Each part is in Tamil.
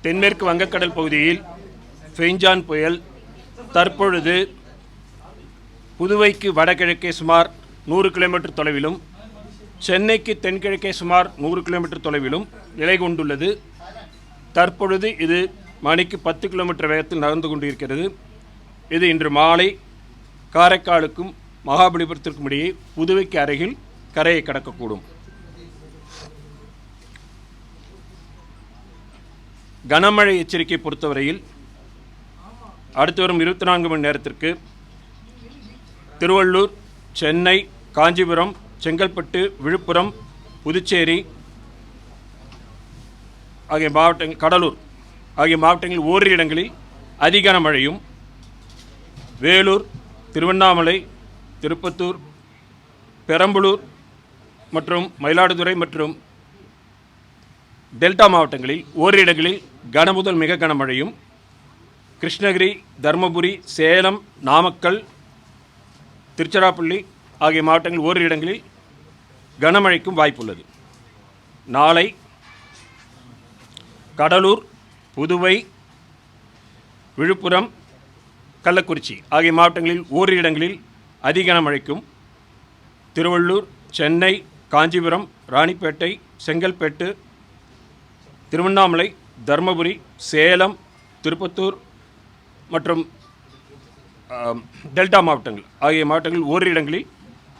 தென்மேற்கு வங்கக்கடல் பகுதியில் ஃபெய்ஞ்சான் புயல் தற்பொழுது புதுவைக்கு வடகிழக்கே சுமார் 100 கிலோமீட்டர் தொலைவிலும் சென்னைக்கு தென்கிழக்கே சுமார் 100 கிலோமீட்டர் தொலைவிலும் நிலை கொண்டுள்ளது. தற்பொழுது இது மணிக்கு 10 கிலோமீட்டர் வேகத்தில் நகர்ந்து கொண்டிருக்கிறது. இது இன்று மாலை காரைக்காலுக்கும் மகாபலிபுரத்திற்கும் இடையே புதுவைக்கு அருகில் கரையை கடக்கக்கூடும். கனமழை எச்சரிக்கை பொறுத்தவரையில் அடுத்து வரும் 24 மணி நேரத்திற்கு திருவள்ளூர், சென்னை, காஞ்சிபுரம், செங்கல்பட்டு, விழுப்புரம், புதுச்சேரி ஆகிய மாவட்டங்கள், கடலூர் ஆகிய மாவட்டங்களில் ஓரிரு இடங்களில் அதிக மழையும், வேலூர், திருவண்ணாமலை, திருப்பத்தூர், பெரம்பலூர் மற்றும் மயிலாடுதுறை மற்றும் டெல்டா மாவட்டங்களில் ஓரிரு இடங்களில் கனமுதல் மிக கனமழையும், கிருஷ்ணகிரி, தருமபுரி, சேலம், நாமக்கல், திருச்சிராப்பள்ளி ஆகிய மாவட்டங்களில் ஓரிரு இடங்களில் கனமழைக்கும் வாய்ப்புள்ளது. நாளை கடலூர், புதுவை, விழுப்புரம், கள்ளக்குறிச்சி ஆகிய மாவட்டங்களில் ஓரிரு இடங்களில் அதிக கனமழைக்கும், திருவள்ளூர், சென்னை, காஞ்சிபுரம், ராணிப்பேட்டை, செங்கல்பட்டு, திருவண்ணாமலை, தருமபுரி, சேலம், திருப்பத்தூர் மற்றும் டெல்டா மாவட்டங்கள் ஆகிய மாவட்டங்களில் ஓரிரு இடங்களில்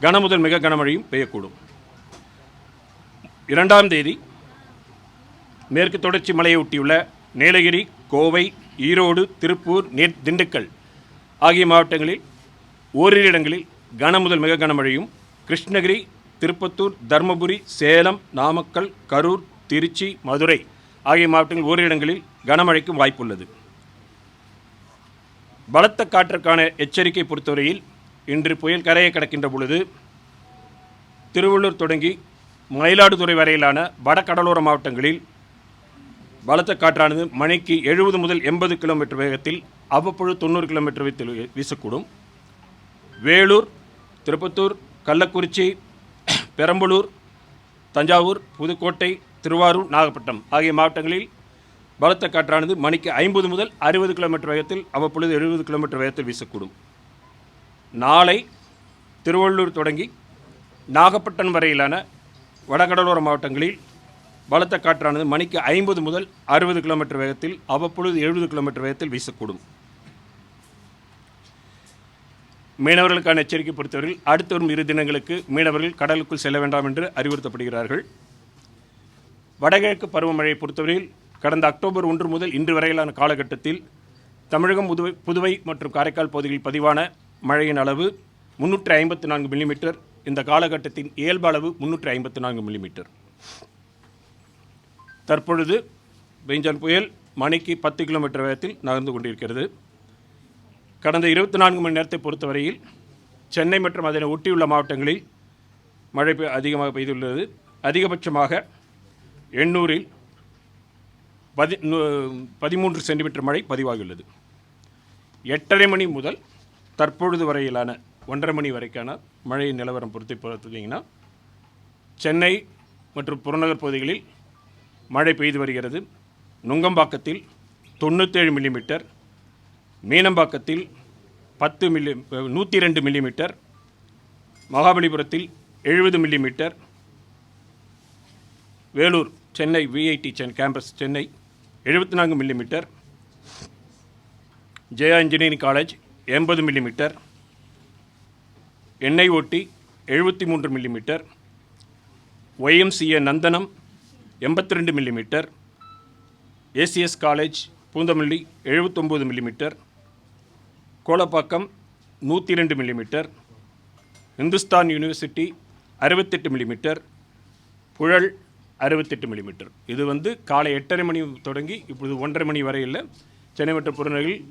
கனமுதல் மிக கனமழையும் பெய்யக்கூடும். 2ஆம் தேதி மேற்கு தொடர்ச்சி மலையை ஒட்டியுள்ள நீலகிரி, கோவை, ஈரோடு, திருப்பூர், திண்டுக்கல் ஆகிய மாவட்டங்களில் ஓரிரு இடங்களில் கனமுதல் மிக கனமழையும், கிருஷ்ணகிரி, திருப்பத்தூர், தருமபுரி, சேலம், நாமக்கல், கரூர், திருச்சி, மதுரை ஆகிய மாவட்டங்களில் ஓரிரு இடங்களில் கனமழைக்கும் வாய்ப்புள்ளது. பலத்த காற்றுக்கான எச்சரிக்கை பொறுத்தவரையில் இன்று புயல் கரையை கடக்கின்ற பொழுது திருவள்ளூர் தொடங்கி மயிலாடுதுறை வரையிலான வடகடலோர மாவட்டங்களில் பலத்த காற்றானது மணிக்கு 70 முதல் 80 கிலோமீட்டர் வேகத்தில் அவ்வப்பொழுது 90 கிலோமீட்டர் வேகத்தில் வீசக்கூடும். வேலூர், திருப்பத்தூர், கள்ளக்குறிச்சி, பெரம்பலூர், தஞ்சாவூர், புதுக்கோட்டை, திருவாரூர், நாகப்பட்டினம் ஆகிய மாவட்டங்களில் பலத்த காற்றானது மணிக்கு 50 முதல் 60 கிலோமீட்டர் வேகத்தில் அவ்வப்பொழுது 70 கிலோமீட்டர் வேகத்தில் வீசக்கூடும். நாளை திருவள்ளூர் தொடங்கி நாகப்பட்டினம் வரையிலான வடகடலோர மாவட்டங்களில் பலத்த காற்றானது மணிக்கு 50 முதல் 60 கிலோமீட்டர் வேகத்தில் அவ்வப்பொழுது 70 கிலோமீட்டர் வேகத்தில் வீசக்கூடும். மீனவர்களுக்கான எச்சரிக்கை பொறுத்தவரையில் அடுத்து வரும் 2 தினங்களுக்கு மீனவர்கள் கடலுக்குள் செல்ல வேண்டாம் என்று அறிவுறுத்தப்படுகிறார்கள். வடகிழக்கு பருவமழையை பொறுத்தவரையில் கடந்த அக்டோபர் 1 முதல் இன்று வரையிலான காலகட்டத்தில் தமிழகம், புதுவை மற்றும் காரைக்கால் பகுதிகளில் பதிவான மழையின் அளவு 354 மில்லிமீட்டர். இந்த காலகட்டத்தின் இயல்பு அளவு 354 மில்லிமீட்டர். தற்பொழுது பெய்ஞ்சான் புயல் மணிக்கு 10 கிலோமீட்டர் வேகத்தில் நகர்ந்து கொண்டிருக்கிறது. கடந்த 24 மணி நேரத்தை பொறுத்தவரையில் சென்னை மற்றும் அதனை ஒட்டியுள்ள மாவட்டங்களில் மழை அதிகமாக பெய்துள்ளது. அதிகபட்சமாக எண்ணூரில் 13 சென்டிமீட்டர் மழை பதிவாகியுள்ளது. 8:30 மணி முதல் தற்பொழுது வரையிலான 1:30 மணி வரைக்கான மழை நிலவரம் பொறுத்தீங்கன்னா சென்னை மற்றும் புறநகர் பகுதிகளில் மழை பெய்து வருகிறது. நுங்கம்பாக்கத்தில் 97 மில்லிமீட்டர், மீனம்பாக்கத்தில் 102 மில்லிமீட்டர், மகாபலிபுரத்தில் 70 millimetre, Vellore Chennai VIT campus Chennai 74 millimetre, Jaya engineering college 80 millimetre, NIOT 73 millimetre, YMCA Nandanam 82 millimetre, ACS college Poonamallee 79 millimetre, Kolappakkam 102 millimetre, Hindustan university 68 millimetre, Puzhal 68 millimetre. இது காலை 8:30 மணி தொடங்கி இப்பொழுது 1:30 மணி வரையில் சென்னை மற்றும் புறநகரில்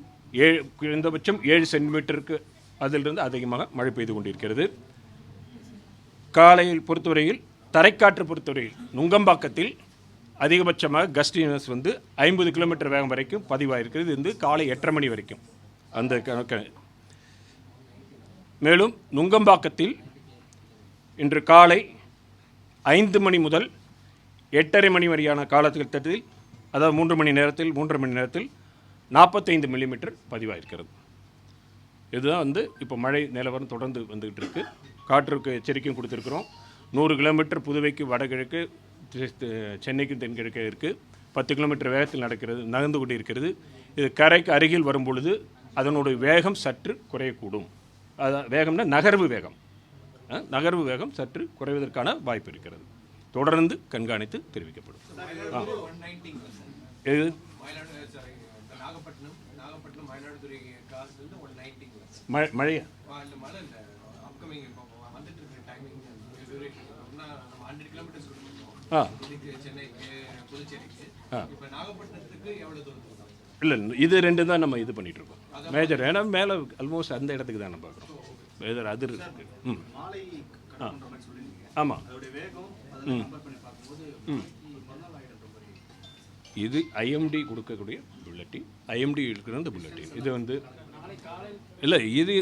குறைந்தபட்சம் 7 சென்டிமீட்டருக்கு அதிலிருந்து அதிகமாக மழை பெய்து கொண்டிருக்கிறது. காலையில் பொறுத்தவரையில் தரைக்காற்று பொறுத்தவரையில் நுங்கம்பாக்கத்தில் அதிகபட்சமாக கஸ்டினஸ் 50 கிலோமீட்டர் வேகம் வரைக்கும் பதிவாயிருக்கிறது. இது காலை 8:30 மணி வரைக்கும் அந்த கணக்கு. மேலும் நுங்கம்பாக்கத்தில் இன்று காலை 5 மணி முதல் 8:30 மணி வரையான காலகட்டத்தில், அதாவது 3 மணி நேரத்தில் 3.5 மணி நேரத்தில் 45 மில்லிமீட்டர் பதிவாயிருக்கிறது. இதுதான் வந்து இப்போ மழை நிலவரம் தொடர்ந்து வந்துகிட்டு இருக்கு. காற்றுக்கு எச்சரிக்கையும் கொடுத்துருக்குறோம். 100 கிலோமீட்டர் புதுவைக்கு வடகிழக்கு, சென்னைக்கும் தென்கிழக்கு இருக்குது. 10 கிலோமீட்டர் வேகத்தில் நகர்ந்து கொண்டு இருக்கிறது. இது கரைக்கு அருகில் வரும்பொழுது அதனுடைய வேகம் சற்று குறையக்கூடும். வேகம்னா நகர்வு வேகம். நகர்வு வேகம் சற்று குறைவதற்கான வாய்ப்பு இருக்கிறது. தொடர்ந்து கண்காணித்து தெரிவிக்கப்படும். மழையா இல்லை, இது ரெண்டு தான் நம்ம இது பண்ணிட்டு இருக்கோம் மேஜர். ஏன்னா மேலே ஆல்மோஸ்ட் அந்த இடத்துக்கு தான் நம்ம பார்க்குறோம். மேஜர் அது இருக்கு. ஆமாம். இது ஐஎம்டி கொடுக்கக்கூடிய புல்லட்டின். ஐஎம்டி இருக்கிற அந்த புல்லட்டின் இது வந்து இல்லை, இது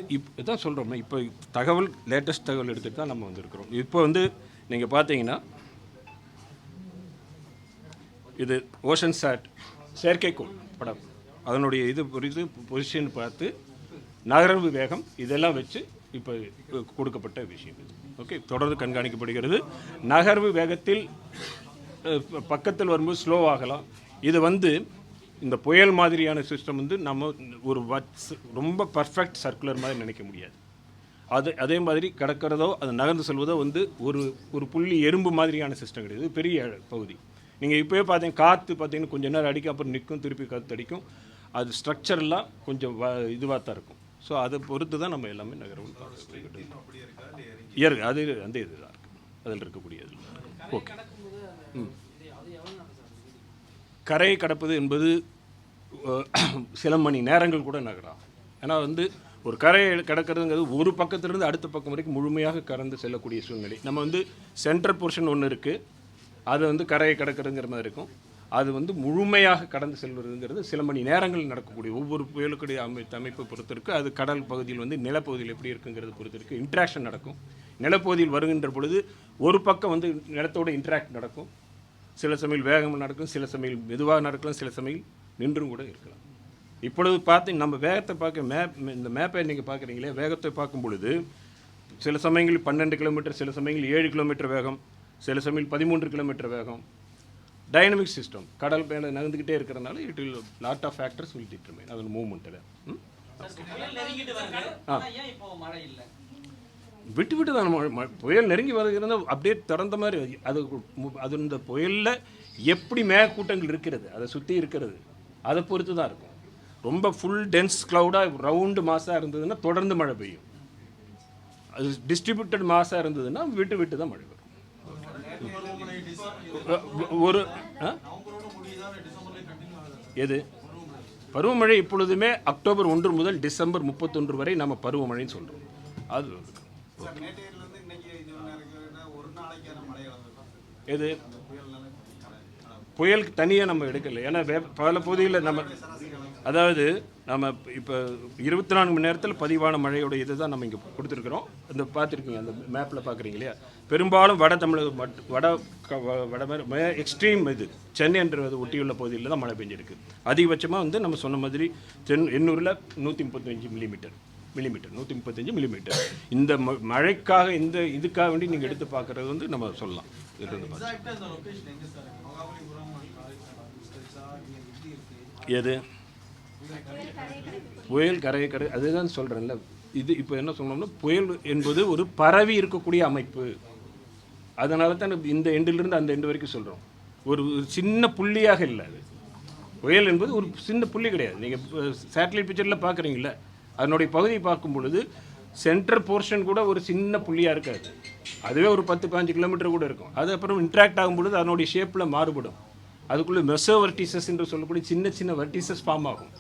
தான் சொல்கிறோம். இப்போ தகவல் லேட்டஸ்ட் தகவல் எடுத்துகிட்டு தான் நம்ம வந்துருக்கிறோம். இப்போ வந்து நீங்கள் பார்த்தீங்கன்னா இது ஓஷன் சாட் செயற்கைக்கோள் படம், அதனுடைய இது புரிந்து பொசிஷன் பார்த்து நகர்வு வேகம் இதெல்லாம் வச்சு இப்போ கொடுக்கப்பட்ட விஷயம் இது. ஓகே, தொடர்ந்து கண்காணிக்கப்படுகிறது. நகர்வு வேகத்தில் பக்கத்தில் வரும்போது ஸ்லோ ஆகலாம். இது வந்து இந்த புயல் மாதிரியான சிஸ்டம் வந்து நம்ம ஒரு ரொம்ப பர்ஃபெக்ட் சர்க்குலர் மாதிரி நினைக்க முடியாது. அதே மாதிரி கடக்கிறதோ அது நகர்ந்து செல்வதோ வந்து ஒரு புள்ளி எறும்பு மாதிரியான சிஸ்டம் கிடையாது. பெரிய பகுதி. நீங்கள் இப்போயே காற்று பார்த்தீங்கன்னா கொஞ்சம் நேரம் அடிக்கும், அப்புறம் நிற்கும், திருப்பி காற்று அடிக்கும். அது ஸ்ட்ரக்சர்லாம் கொஞ்சம் இதுவாக தான் இருக்கும். ஸோ அதை பொறுத்து தான் நம்ம எல்லாமே நகர்வு அது அந்த இது தான் இருக்குது அதில் இருக்கக்கூடியது. ஓகே. கரையை கடப்பது என்பது சில மணி நேரங்கள் கூட நகராகும். ஏன்னா வந்து ஒரு கரையை கடக்கிறதுங்கிறது ஒரு பக்கத்திலிருந்து அடுத்த பக்கம் வரைக்கும் முழுமையாக கடந்து செல்லக்கூடிய சூழ்நிலை. நம்ம வந்து சென்ட்ரல் போர்ஷன் ஒன்று இருக்குது, அது வந்து கரையை கடக்கிறதுங்கிற மாதிரி இருக்கும். அது வந்து முழுமையாக கடந்து செல்வதுங்கிறது சில மணி நேரங்கள் நடக்கக்கூடிய ஒவ்வொரு புயலுக்குடைய அமைப்பை பொறுத்து இருக்குது. அது கடல் பகுதியில் வந்து நிலப்பகுதியில் எப்படி இருக்குங்கிறது பொறுத்து இருக்குது. இன்ட்ராக்ஷன் நடக்கும். நிலப்பகுதியில் வருகின்ற பொழுது ஒரு பக்கம் வந்து நிலத்தோடு இன்ட்ராக்ட் நடக்கும். சில சமையல் வேகம் நடக்கும், சில சமையல் மெதுவாக நடக்கலாம், சில சமையல் நின்றும் கூட இருக்கலாம். இப்பொழுது பார்த்து நம்ம வேகத்தை பார்க்க இந்த மேப்பை நீங்கள் பார்க்குறீங்களே, வேகத்தை பார்க்கும் பொழுது சில சமயங்களில் 12 கிலோமீட்டர், சில சமயங்களில் 7 கிலோமீட்டர் வேகம், சில சமயம் 13 கிலோமீட்டர் வேகம். டைனமிக் சிஸ்டம் கடல் மேலே நகர்ந்துக்கிட்டே இருக்கிறனால it will lot of factors will determine அதோட மூவ்மெண்ட்டில். விட்டு விட்டு தான் புயல் நெருங்கி வருகிறது. அப்படியே திறந்த மாதிரி அது இந்த புயலில் எப்படி மேகக்கூட்டங்கள் இருக்கிறது, அதை சுற்றி இருக்கிறது, அதை பொறுத்து தான் இருக்கும். ரொம்ப ஃபுல் டென்ஸ் க்ளவுடாக ரவுண்டு மாசாக இருந்ததுன்னா தொடர்ந்து மழை பெய்யும். அது டிஸ்ட்ரிபியூட்டட் மாசாக இருந்ததுன்னா விட்டு விட்டு தான் மழை வரும். ஒரு எது பருவமழை இப்பொழுதுமே அக்டோபர் 1 முதல் டிசம்பர் 31 வரை நம்ம பருவமழைன்னு சொல்கிறோம். அது எது புயலுக்கு தனியாக நம்ம எடுக்கலை. ஏன்னா பல பகுதிகளில் நம்ம இப்போ 24 மணி நேரத்தில் பதிவான மழையோட இது தான் நம்ம இங்கே கொடுத்துருக்குறோம். இந்த பார்த்துருக்கீங்க அந்த மேப்பில் பார்க்குறீங்க இல்லையா, பெரும்பாலும் வட எக்ஸ்ட்ரீம் இது சென்னைன்றது ஒட்டியுள்ள பகுதியில் தான் மழை பெஞ்சிருக்கு. அதிகபட்சமாக வந்து நம்ம சொன்ன மாதிரி எண்ணூரில் 135 மில்லிமீட்டர் 135 மில்லிமீட்டர். இந்த மழைக்காக இந்த இதுக்காக வேண்டி நீங்கள் எடுத்து பார்க்குறது வந்து நம்ம சொல்லலாம். எது புயல் கரையை அதுதான் சொல்கிறேன்ல. இது இப்போ என்ன சொன்னோம்னா புயல் என்பது ஒரு பரவி இருக்கக்கூடிய அமைப்பு. அதனால தான் இந்த எண்டிலிருந்து அந்த எண்டு வரைக்கும் சொல்கிறோம். ஒரு சின்ன புள்ளியாக இல்லை. அது புயல் என்பது ஒரு சின்ன புள்ளி கிடையாது. நீங்கள் சேட்டலைட் பிக்சரில் பார்க்குறீங்கள, அதனுடைய பகுதியை பார்க்கும் பொழுது சென்ட்ரல் போர்ஷன் கூட ஒரு சின்ன புள்ளியாக இருக்காது. அதுவே ஒரு 10-15 கிலோமீட்டர் கூட இருக்கும். அது அப்புறம் இன்ட்ராக்ட் ஆகும்பொழுது அதனுடைய ஷேப்பில் மாறுபடும். அதுக்குள்ளே மெசோ வர்டிசஸ் என்று சொல்லக்கூடிய சின்ன சின்ன வர்டிசஸ் ஃபார்ம் ஆகும்,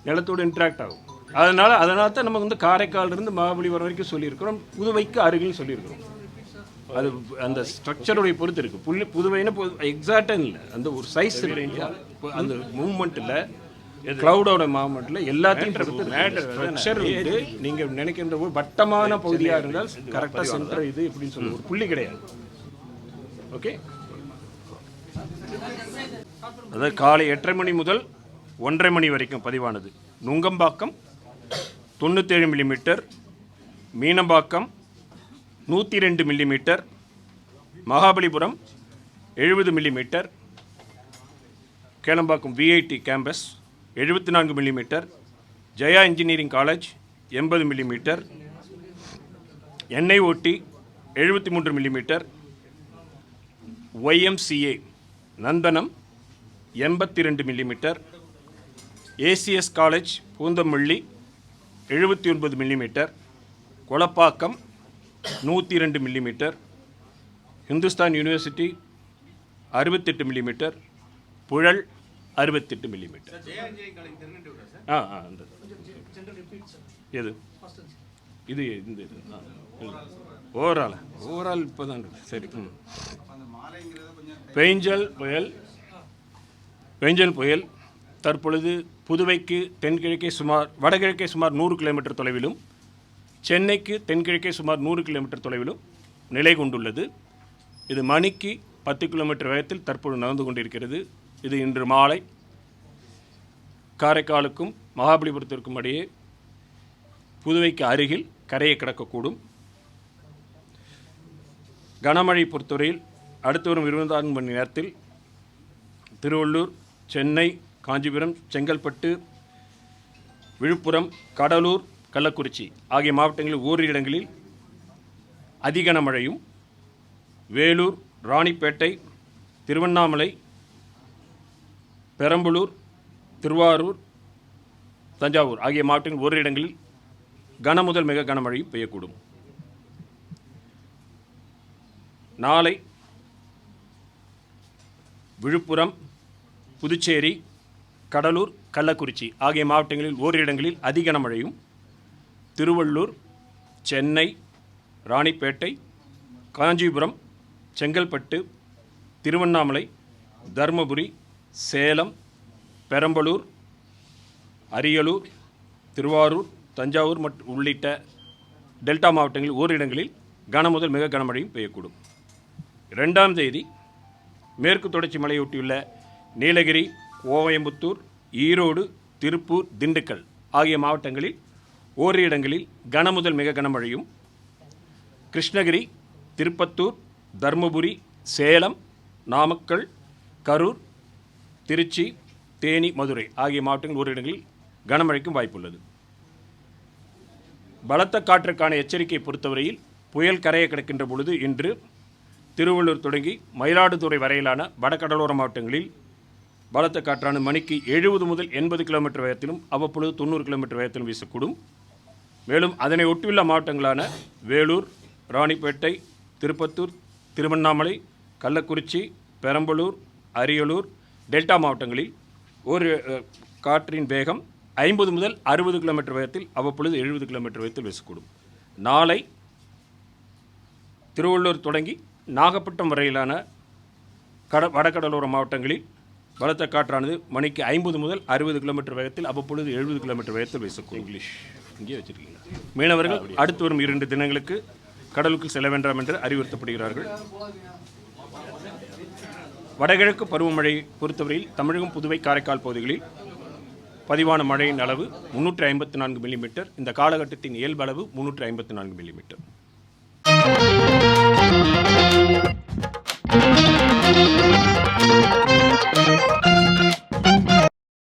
நிலத்தோடு இன்ட்ராக்ட் ஆகும். அதனால தான் நம்ம வந்து காரைக்காலிலிருந்து மகாபலிபுரம் வரைக்கும் சொல்லியிருக்கிறோம், புதுவைக்கு அருகில் சொல்லியிருக்கிறோம். அது அந்த ஸ்ட்ரக்சருடைய பொறுத்து இருக்குது. புதுவைன்னா எக்ஸாக்டாக இல்லை, அந்த ஒரு சைஸ் இல்லையா, அந்த மூவ்மெண்ட்டில் க்ளவுடோட மூவ்மெண்ட்டில் எல்லாத்தையும் ஸ்ட்ரக்சர் வந்து நீங்கள் நினைக்கின்ற ஒரு வட்டமான பகுதியாக இருந்தால் கரெக்டாக சென்டர் இது எப்படின்னு சொல்லி ஒரு புள்ளி கிடையாது. ஓகே. அதாவது காலை 8:30 மணி முதல் 1:30 மணி வரைக்கும் பதிவானது. Nungambakkam 97 millimetre, Meenambakkam 102 millimetre, Mahabalipuram 70 millimetre, Kelambakkam VIT campus 74 millimetre, Jaya engineering college 80 millimetre, NIOT 73 millimetre, YMCA Nandanam 82 millimetre, ACS college Poonamallee 79 millimetre, Kolapakkam 102 millimetre, Hindustan university 68 millimetre, Puzhal 68 millimetre. எது இது இந்த ஓவரால் இப்போ தான் சரி. பெஞ்சல் புயல் தற்பொழுது புதுவைக்கு தென்கிழக்கே வடகிழக்கே சுமார் 100 கிலோமீட்டர் தொலைவிலும், சென்னைக்கு தென்கிழக்கே சுமார் 100 கிலோமீட்டர் தொலைவிலும் நிலை கொண்டுள்ளது. இது மணிக்கு 10 கிலோமீட்டர் வேகத்தில் தற்பொழுது நடந்து கொண்டிருக்கிறது. இது இன்று மாலை காரைக்காலுக்கும் மகாபலிபுரத்திற்கும் இடையே புதுவைக்கு அருகில் கரையை கடக்கக்கூடும். கனமழை பொறுத்தவரையில் அடுத்து வரும் 24 மணி நேரத்தில் திருவள்ளூர், சென்னை, காஞ்சிபுரம், செங்கல்பட்டு, விழுப்புரம், கடலூர், கள்ளக்குறிச்சி ஆகிய மாவட்டங்களில் ஓரிரு இடங்களில் அதிகனமழையும், வேலூர், ராணிப்பேட்டை, திருவண்ணாமலை, பெரம்பலூர், திருவாரூர், தஞ்சாவூர் ஆகிய மாவட்டங்களில் ஓரிரு இடங்களில் கனமுதல் மிக கனமழையும் பெய்யக்கூடும். நாளை விழுப்புரம், புதுச்சேரி, கடலூர், கள்ளக்குறிச்சி ஆகிய மாவட்டங்களில் ஓரிரு இடங்களில் அதிகனமழையும், திருவள்ளூர், சென்னை, ராணிப்பேட்டை, காஞ்சிபுரம், செங்கல்பட்டு, திருவண்ணாமலை, தருமபுரி, சேலம், பெரம்பலூர், அரியலூர், திருவாரூர், தஞ்சாவூர் மற்றும் உள்ளிட்ட டெல்டா மாவட்டங்களில் ஓரிரு இடங்களில் கனமுதல் மிக கனமழையும் பெய்யக்கூடும். 2ஆம் தேதி மேற்கு தொடர்ச்சி மலையொட்டியுள்ள நீலகிரி, கோயம்புத்தூர், ஈரோடு, திருப்பூர், திண்டுக்கல் ஆகிய மாவட்டங்களில் ஓரிரு இடங்களில் கனமுதல் மிக கனமழையும், கிருஷ்ணகிரி, திருப்பத்தூர், தருமபுரி, சேலம், நாமக்கல், கரூர், திருச்சி, தேனி, மதுரை ஆகிய மாவட்டங்களில் ஓரிரு இடங்களில் கனமழைக்கும் வாய்ப்புள்ளது. பலத்த காற்றுக்கான எச்சரிக்கையை பொறுத்தவரையில் புயல் கரையை கடக்கின்ற பொழுது இன்று திருவள்ளூர் தொடங்கி மயிலாடுதுறை வரையிலான வடகடலோர மாவட்டங்களில் பலத்த காற்றான மணிக்கு 70 முதல் 80 கிலோமீட்டர் வேகத்திலும் அவ்வப்பொழுது 90 கிலோமீட்டர் வேகத்திலும் வீசக்கூடும். மேலும் அதனை ஒட்டியுள்ள மாவட்டங்களான வேலூர், ராணிப்பேட்டை, திருப்பத்தூர், திருவண்ணாமலை, கள்ளக்குறிச்சி, பெரம்பலூர், அரியலூர், டெல்டா மாவட்டங்களில் ஒரு காற்றின் வேகம் 50 முதல் 60 கிலோமீட்டர் வேகத்தில் அவ்வப்பொழுது 70 கிலோமீட்டர் வேகத்தில் வீசக்கூடும். நாளை திருவள்ளூர் தொடங்கி நாகப்பட்டினம் வரையிலான வடகடலோர மாவட்டங்களில் பலத்த காற்றானது மணிக்கு 50 முதல் 60 கிலோமீட்டர் வேகத்தில் அவ்வப்பொழுது 70 கிலோமீட்டர் வேகத்தில் வீசக்கூடும். இங்கிலீஷ் இங்கே வச்சிருக்கீங்க. மீனவர்கள் அடுத்து வரும் 2 தினங்களுக்கு கடலுக்கு செல்ல வேண்டாம் என்று அறிவுறுத்தப்படுகிறார்கள். வடகிழக்கு பருவமழை பொறுத்தவரையில் தமிழகம், புதுவை, காரைக்கால் பகுதிகளில் பதிவான மழையின் அளவு 354 மில்லிமீட்டர். இந்த காலகட்டத்தின் இயல்பு அளவு 354 மில்லிமீட்டர்.